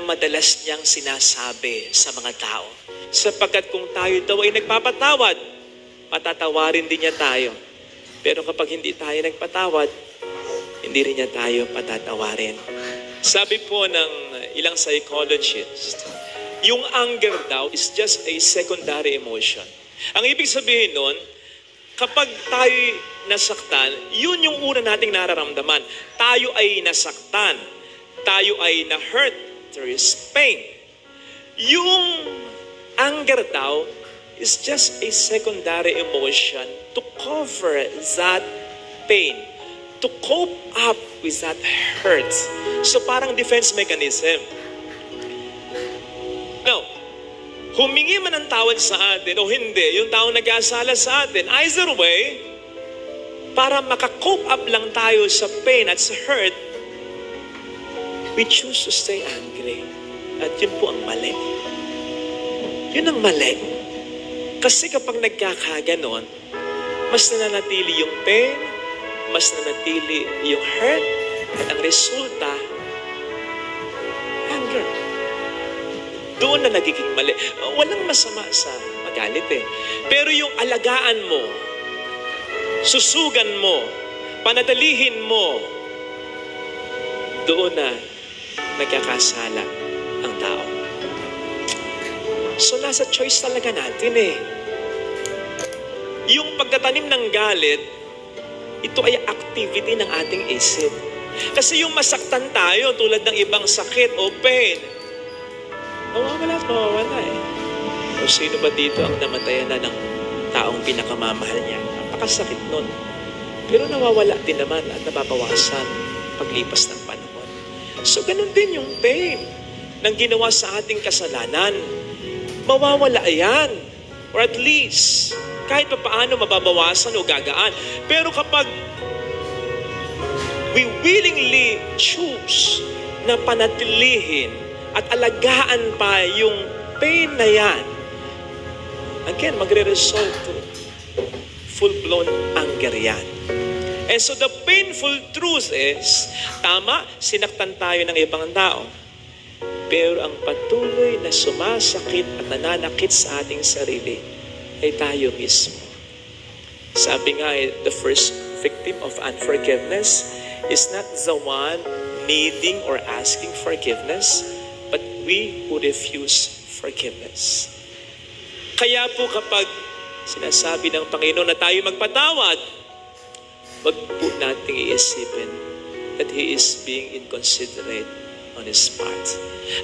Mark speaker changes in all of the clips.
Speaker 1: madalas niyang sinasabi sa mga tao. Sapagkat kung tayo daw ay nagpapatawad, patatawarin din niya tayo. Pero kapag hindi tayo nagpatawad, hindi rin niya tayo patatawarin. Sabi po ng ilang psychologist, yung anger daw is just a secondary emotion. Ang ibig sabihin nun, kapag tayo nasaktan, yun yung una nating nararamdaman. Tayo ay nasaktan. Tayo ay na-hurt. There is pain. Yung anger daw is just a secondary emotion to cover that pain, to cope up with that hurt. So parang defense mechanism. Now, humingi man ng tawad sa atin o hindi, yung taong nag-aasala sa atin, either way, para makakope up lang tayo sa pain at sa hurt, we choose to stay angry. At yun po ang mali. Yun ang mali. Kasi kapag nagkakaganon, mas nananatili yung pain, mas nananatili yung hurt, at ang resulta, anger. Doon na nagiging mali. Walang masama sa magalit eh. Pero yung alagaan mo, susugan mo, panadalihin mo, doon na nagkakasala ang tao. So nasa choice talaga natin eh. Yung pagtatanim ng galit, ito ay activity ng ating isip. Kasi yung masaktan tayo tulad ng ibang sakit o pain, mawawala eh. O sino ba dito ang namatayan na ng taong pinakamamahal niya? Napakasakit nun. Pero nawawala din naman at nababawasan paglipas ng panahon. So ganun din yung pain ng ginawa sa ating kasalanan. Mawawala yan. Or at least, kahit pa paano mababawasan o gagaan. Pero kapag we willingly choose na panatilihin at alagaan pa yung pain na yan, again, magre-result to full-blown anger yan. And so the painful truth is, tama, sinaktan tayo ng ibang tao. Pero ang patuloy na sumasakit at nananakit sa ating sarili ay tayo mismo. Sabi nga, the first victim of unforgiveness is not the one needing or asking forgiveness, but we who refuse forgiveness. Kaya po kapag sinasabi ng Panginoon na tayo magpatawad, wag po nating iisipin that He is being inconsiderate on His part.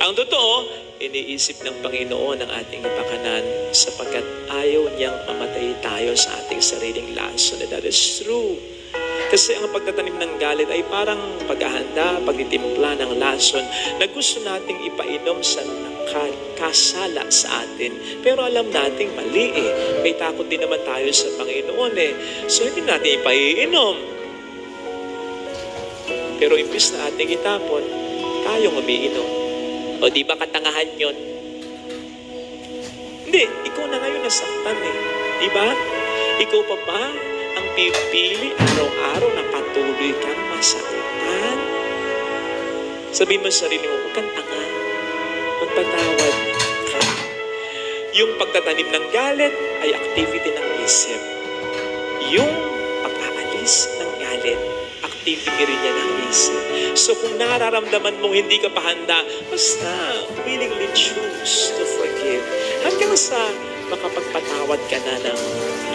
Speaker 1: Ang totoo, iniisip ng Panginoon ang ating pakanan sapagkat ayaw niyang mamatay tayo sa ating sariling lason. And that is true. Kasi ang pagtatanim ng galit ay parang paghahanda, pagtitimpla ng lason na gusto nating ipainom sa kasala sa atin. Pero alam nating mali eh. May takot din naman tayo sa Panginoon eh. So hindi natin ipaiinom. Pero imbis na ating itapon, tayong umiinom. O di ba katangahan yun? Hindi, ikaw na ngayon nasaktan eh. Di ba? Ikaw pa ba ang pipili araw-araw na patuloy kang masaktan? Sabihin mo sa sarili mo, huwag kang tanga. Magpatawad ka. Yung pagtatanim ng galit ay activity ng isip. Yung pag-aalis ng galit, activity rin yan ng isip. So kung nararamdaman mong hindi ka pa handa, basta willingly choose to forgive. Hanggang sa makapagpatawad ka na ng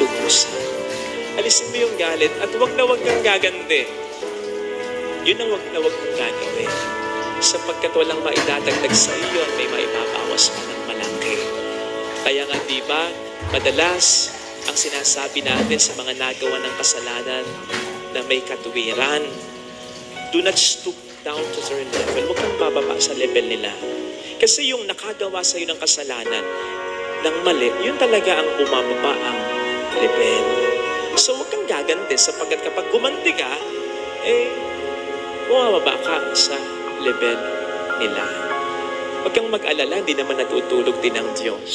Speaker 1: lubusan. Alisin mo yung galit at wag na wag kang gagandi. Yun ang wag na wag kang gagawin. Sapagkat walang maidadagdag sa iyo, may maibabawas pa ng malaki. Kaya nga diba, madalas ang sinasabi natin sa mga nagawa ng kasalanan na may katuwiran, do not stoop down to their level. Huwag kang bababa sa level nila. Kasi yung nakagawa sa iyo ng kasalanan, ng mali, yun talaga ang bumababa ang level. So huwag kang gaganti sapagkat kapag gumanti ka, bumababa ka sa level nila. Huwag kang mag-alala, hindi naman natutulog din ang Diyos.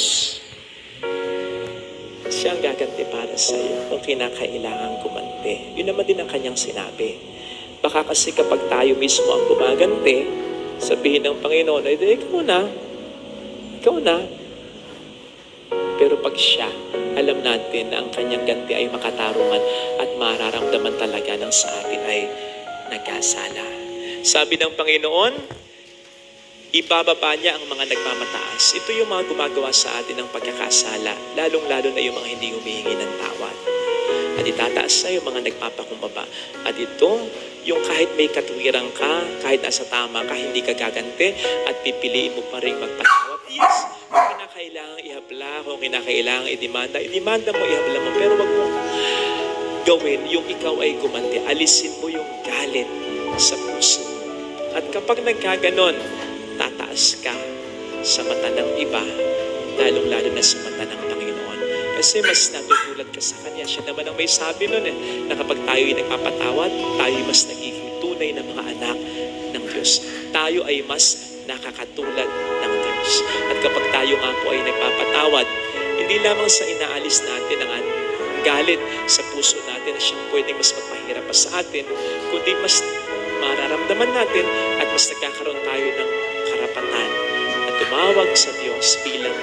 Speaker 1: Siya ang gaganti para sa iyo kung kinakailangan gumanti. Yun naman din ang kanyang sinabi. Baka kasi kapag tayo mismo ang gumaganti, Sabihin ng Panginoon, ay ikaw na. Pero pag siya, alam natin na ang kanyang ganti ay makatarungan at mararamdaman talaga ng sa atin ay nagkasala. Sabi ng Panginoon, ibababa niya ang mga nagmamataas. Ito yung mga gumagawa sa atin ng pagkakasala, lalong-lalo na yung mga hindi humihingi ng tawad. At itataas na yung mga nagpapakumbaba. At ito, yung kahit may katuwiran ka, kahit nasa tama ka, hindi ka gaganti, at pipiliin mo pa rin magpatawad. Yes, kung kinakailangan ihabla, kung kinakailangan idemanda mo, ihabla mo. Pero wag mo gawin yung ikaw ay gumanti. Alisin mo yung galit sa puso. At kapag nagkaganon, tataas ka sa mata ng iba, lalong-lalo na sa mata ng Panginoon. Kasi mas natutulat ka sa Kanya. Siya naman ang may sabi nun na kapag tayo'y nagpapatawad, tayo mas nagiging tunay na mga anak ng Diyos. Tayo ay mas nakakatulad ng Diyos. At kapag tayo nga po ay nagpapatawad, hindi lamang sa inaalis natin ang galit sa puso natin na siyang pwedeng mas magpahirap pa sa atin, kundi mas mararamdaman natin at mas nagkakaroon tayo ng karapatan na tumawag sa Diyos bilang